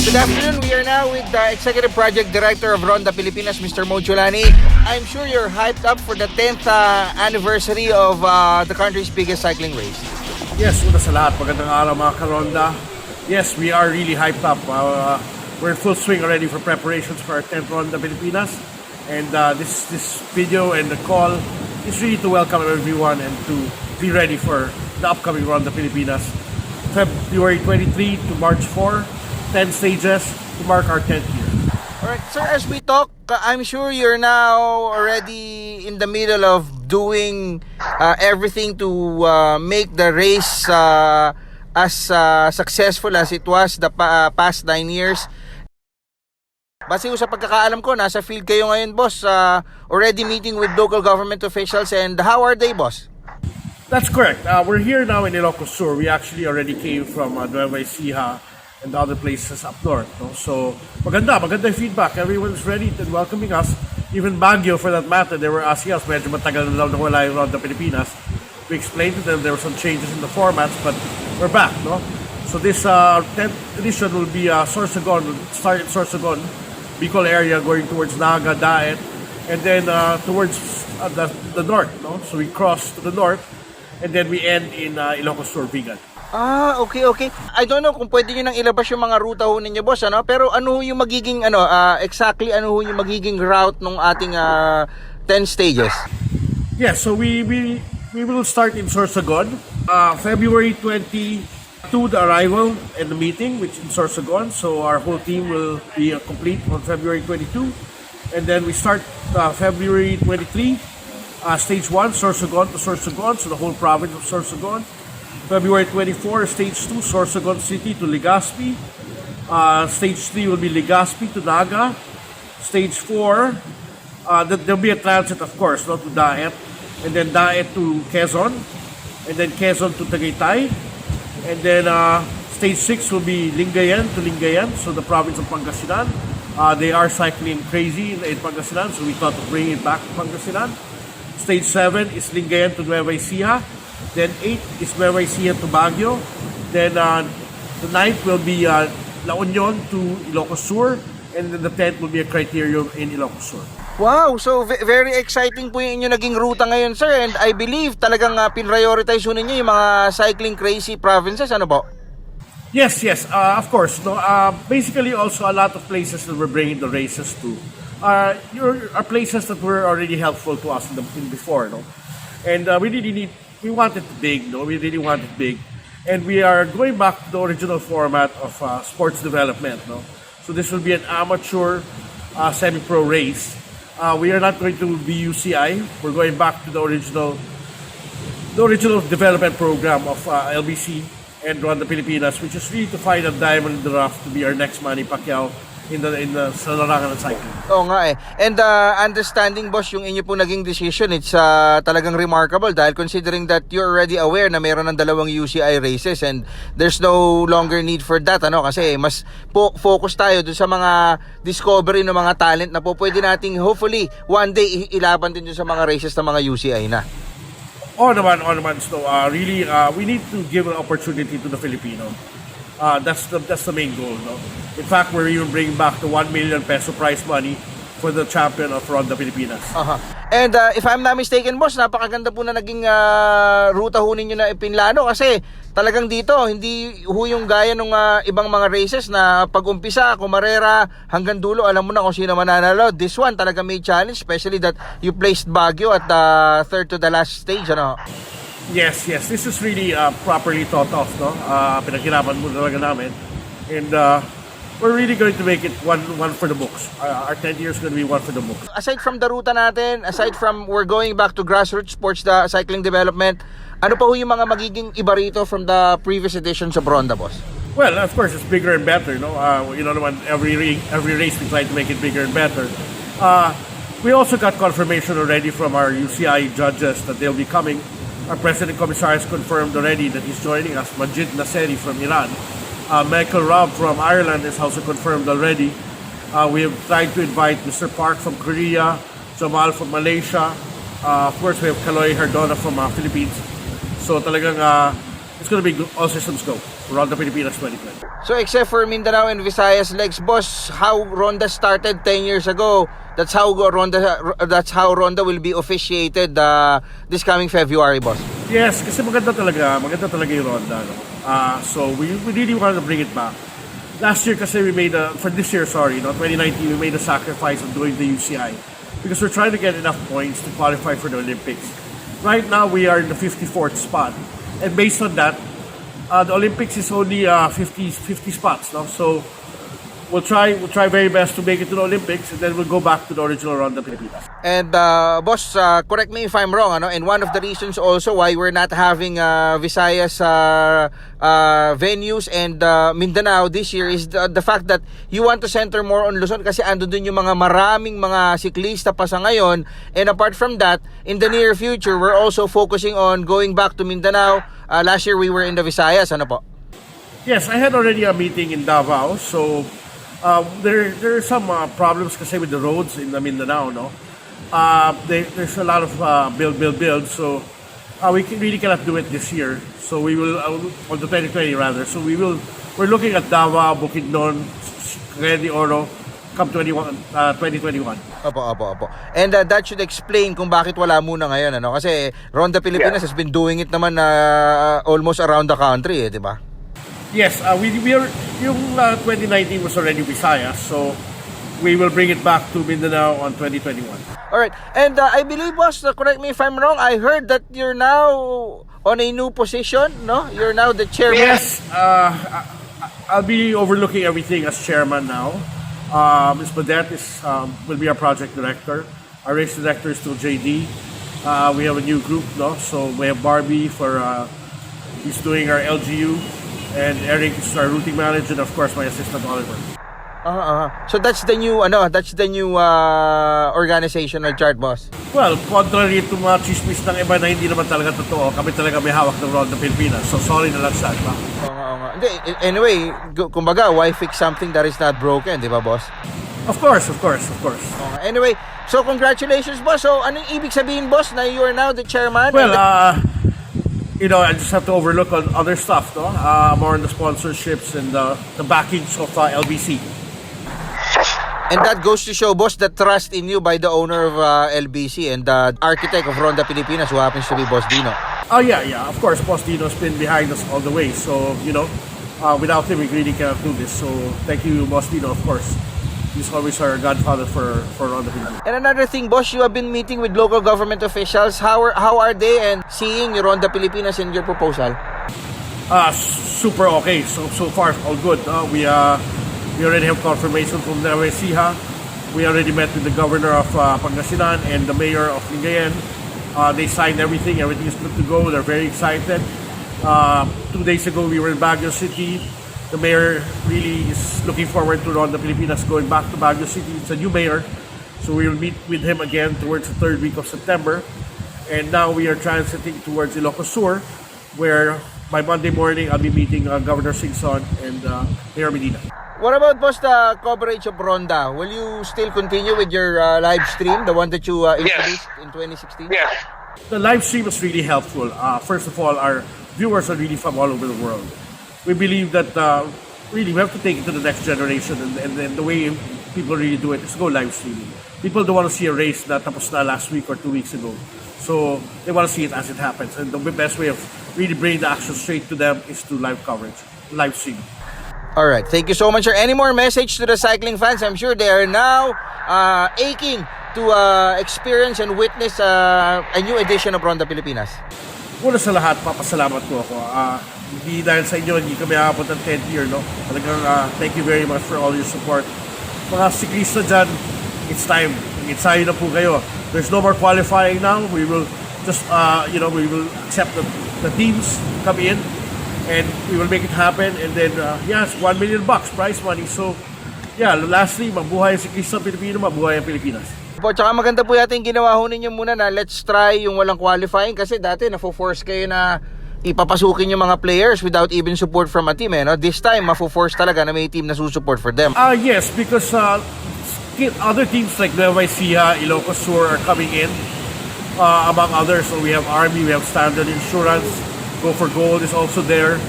Good afternoon. We are now with the Executive Project Director of Ronda Pilipinas, Mr. Moe Chulani. I'm sure you're hyped up for the 10th anniversary of the country's biggest cycling race. Yes, una sa lahat, magandang araw mga karonda. Yes, we are really hyped up. We're in full swing already for preparations for our 10th Ronda Pilipinas. And this video and the call is really to welcome everyone and to be ready for the upcoming Ronda Pilipinas. February 23 to March 4, 10 stages to mark our 10th year. Alright, sir, as we talk, I'm sure you're now already in the middle of doing everything to make the race as successful as it was the past 9 years. Base sa pagkakaalam ko, nasa field kayo ngayon, boss. Already meeting with local government officials, and how are they, boss? That's correct. We're here now in Ilocos Sur. We actually already came from Nueva Ecija and other places up north. No? So, maganda yung feedback. Everyone's ready and welcoming us. Even Baguio, for that matter, they were asking us, medyo matagal na daw nawala yung Ronda Pilipinas. We explained to them there were some changes in the formats, but we're back. No? So this 10th edition will be Sorsogon, start in Sorsogon, Bicol area, going towards Naga, Daet, and then towards the north. No? So we cross to the north, and then we end in Ilocos Sur, Vigan. Okay. I don't know kung pwede nyo nang ilabas yung mga ruta ho ninyo, boss, ano? Pero ano yung magiging, exactly ano yung magiging route ng ating 10 stages? Yeah, so we will start in Sorsogon. February 22, the arrival and the meeting, which in Sorsogon. So our whole team will be complete on February 22. And then we start February 23. Stage 1, Sorsogon to Sorsogon, so the whole province of Sorsogon. February 24, Stage 2, Sorsogon City to Legazpi. Stage 3 will be Legazpi to Naga. Stage 4, there'll be a transit, of course, not to Daet. And then Daet to Quezon. And then Quezon to Tagaytay. And then Stage 6 will be Lingayen to Lingayen, so the province of Pangasinan. They are cycling crazy in Pangasinan, so we thought of bringing it back to Pangasinan. Stage 7 is Lingayen to Nueva Ecija. Then 8 is Nueva Ecija to Baguio. Then the 9th will be La Union to Ilocos Sur. And then the 10th will be a criterium in Ilocos Sur. Wow, so very exciting po yung inyong naging ruta ngayon, sir. And I believe talagang pinrioritize ho ninyo yung mga cycling crazy provinces, ano po? Yes, of course. No, basically, also a lot of places that we're bringing the races to are places that were already helpful to us in before, no. And we want it big, no. We really want it big, and we are going back to the original format of sports development, no. So this will be an amateur semi-pro race. We are not going to be UCI. We're going back to the original development program of LBC and Ronda Pilipinas, which is really to find a diamond in the rough to be our next Manny Pacquiao sa larangan ng cycling. Oo nga eh. And understanding, boss, yung inyo po naging decision, it's talagang remarkable dahil considering that you're already aware na mayroon ng dalawang UCI races and there's no longer need for that, kasi mas focus tayo dun sa mga discovery ng mga talent na po pwede nating hopefully one day ilaban din dun sa mga races ng mga UCI na. Oo naman. So, really, we need to give an opportunity to the Filipino. That's the main goal, no? In fact, we're even bringing back the 1 million peso prize money for the champion of Ronda Pilipinas. And if I'm not mistaken, boss, napakaganda po na naging ruta ho ninyo na ipinlano kasi talagang dito, hindi ho yung gaya ng ibang mga races na pag-umpisa, kumarera, hanggang dulo, alam mo na kung sino mananalo. This one talaga may challenge, especially that you placed Baguio at the third to the last stage, ano? Yes. This is really properly thought of, no? Pinaghirapan mo talaga namin. And we're really going to make it one for the books. Our 10 years is going to be one for the books. Aside from the ruta natin, aside from we're going back to grassroots sports, the cycling development, ano pa ho yung mga magiging iba rito from the previous editions of Ronda, boss? Well, of course, it's bigger and better, no? Every race we try to make it bigger and better. We also got confirmation already from our UCI judges that they'll be coming. Our President Commissar has confirmed already that he's joining us. Majid Nasseri from Iran. Michael Robb from Ireland is also confirmed already. We have tried to invite Mr. Park from Korea, Jamal from Malaysia. Of course, we have Kaloy Hardona from Philippines. So talagang it's going to be all systems go. Ronda Pilipinas 2020. So except for Mindanao and Visayas legs, boss, how Ronda started 10 years ago, that's how Ronda will be officiated this coming February, boss. Yes, kasi maganda talaga yung Ronda. No? So we really want to bring it back. Last year kasi for this year, 2019, we made a sacrifice of doing the UCI because we're trying to get enough points to qualify for the Olympics. Right now, we are in the 54th spot. And based on that, the Olympics is only 50 spots. No? So we'll try very best to make it to the Olympics, and then we'll go back to the original Ronda Pilipinas. And boss, correct me if I'm wrong, and one of the reasons also why we're not having Visayas venues and Mindanao this year is the fact that you want to center more on Luzon kasi andun dun yung maraming mga siklista pa sa ngayon. And apart from that, in the near future, we're also focusing on going back to Mindanao. Last year we were in the Visayas, ano po? Yes, I had already a meeting in Davao, so there are some problems kasi with the roads in the Mindanao, no? There's a lot of build, so we really cannot do it this year. So we will, on the 2020 rather, so we're looking at Davao, Bukidnon, Cagayan de Oro, come 2021. Opo. And that should explain kung bakit wala muna ngayon, ano? Kasi Ronda Pilipinas has been doing it naman almost around the country, di ba? Yes, we are, yung 2019 was already Visayas, so we will bring it back to Mindanao on 2021. Alright, and I believe, boss, correct me if I'm wrong, I heard that you're now on a new position, no? You're now the chairman. Yes, I'll be overlooking everything as chairman now. Ms. Badette will be our project director. Our race director is still JD. We have a new group, no? So we have Barbie he's doing our LGU. And Eric is our routing manager, and of course my assistant Oliver. So that's the new organizational chart, boss. Well, contrary to mga chismis ng iba na hindi naman talaga totoo, kami talaga may hawak ng Ronda Pilipinas. So sorry na lang sa iba. Anyway, kumbaga, why fix something that is not broken, di ba, boss? Of course. Anyway, so congratulations, boss. So anong ibig sabihin, boss, na you are now the chairman? Well, I just have to overlook on other stuff, no? More on the sponsorships and the backings of LBC. And that goes to show, boss, the trust in you by the owner of LBC and the architect of Ronda Pilipinas, who happens to be Boss Dino. Oh, yeah. Of course, Boss Dino's been behind us all the way. So, without him, we really cannot do this. So, thank you, Boss Dino, of course. He's always our godfather for Ronda Pilipinas. And another thing, boss, you have been meeting with local government officials. How are they and seeing your Ronda Pilipinas in your proposal? Super okay. So far, all good. We already have confirmation from the LBC. We already met with the governor of Pangasinan and the mayor of Lingayen. They signed everything. Everything is good to go. They're very excited. 2 days ago, we were in Baguio City. The mayor really is looking forward to Ronda Pilipinas going back to Baguio City. It's a new mayor. So we will meet with him again towards the third week of September. And now we are transiting towards Ilocos Sur, where by Monday morning, I'll be meeting Governor Singson and Mayor Medina. What about, boss, the coverage of Ronda? Will you still continue with your live stream, the one that you introduced in 2016? Yes. The live stream was really helpful. First of all, our viewers are really from all over the world. We believe that really we have to take it to the next generation, and the way people really do it is go live streaming. People don't want to see a race that tapos na last week or 2 weeks ago. So they want to see it as it happens. And the best way of really bringing the action straight to them is through live coverage, live streaming. All right. Thank you so much, sir. Any more message to the cycling fans? I'm sure they are now aching to experience and witness a new edition of Ronda Pilipinas. Una sa lahat, papasalamat ko ako. Hindi dahil sa inyo, hindi kami aabot ng 10th year, no? Talagang thank you very much for all your support. Mga siklista dyan, it's time. Ensayo na po kayo. There's no more qualifying now. We will just, we will accept the teams come in and we will make it happen. And then, it's $1 million prize money. So, lastly, mabuhay ang siklista Pilipino, mabuhay ang Pilipinas. Po, tsaka maganda po yata yung ginawa ho ninyo muna na let's try yung walang qualifying kasi dati nafo-force kayo na ipapasukin yung mga players without even support from a team, no? This time, mafo-force talaga na may team na susupport for them. Yes, because other teams like Nueva Ecija, Ilocos Sur are coming in, among others. So we have Army, we have Standard Insurance, Go for Gold is also there.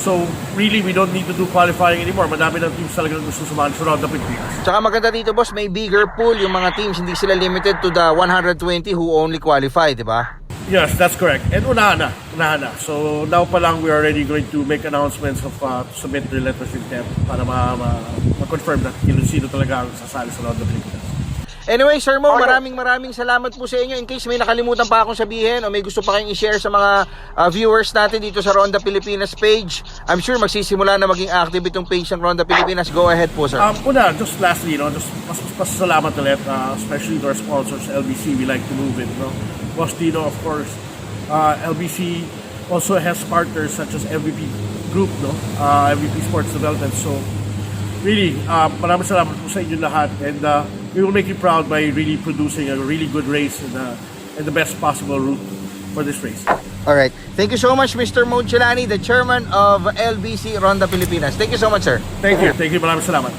So really, we don't need to do qualifying anymore. Madami ng teams talagang gusto sumali sa Ronda Pilipinas. Tsaka maganda dito, boss, may bigger pool yung mga teams, hindi sila limited to the 120 who only qualify, di ba? Yes, that's correct. And unahan na. So now pa lang, we are already going to make announcements of submit the letters of intent para ma-confirm that sino talaga ang sasali sa Ronda Pilipinas. Anyway, Sir Mo, maraming salamat po sa inyo. In case may nakalimutan pa akong sabihin o may gusto pa kayong i-share sa mga viewers natin dito sa Ronda Pilipinas page, I'm sure magsisimula na maging active itong page ng Ronda Pilipinas. Go ahead po, sir. Just lastly, just pasalamat ulit, especially to our sponsors, LBC. We like to move it, Boss Dino, of course. LBC also has partners such as MVP Group, MVP Sports Development. So, really, maraming salamat po sa inyo lahat, and we will make you proud by really producing a really good race and the best possible route for this race. Alright. Thank you so much, Mr. Moe Chulani, the chairman of LBC Ronda Pilipinas. Thank you so much, sir. Thank you. Maraming salamat.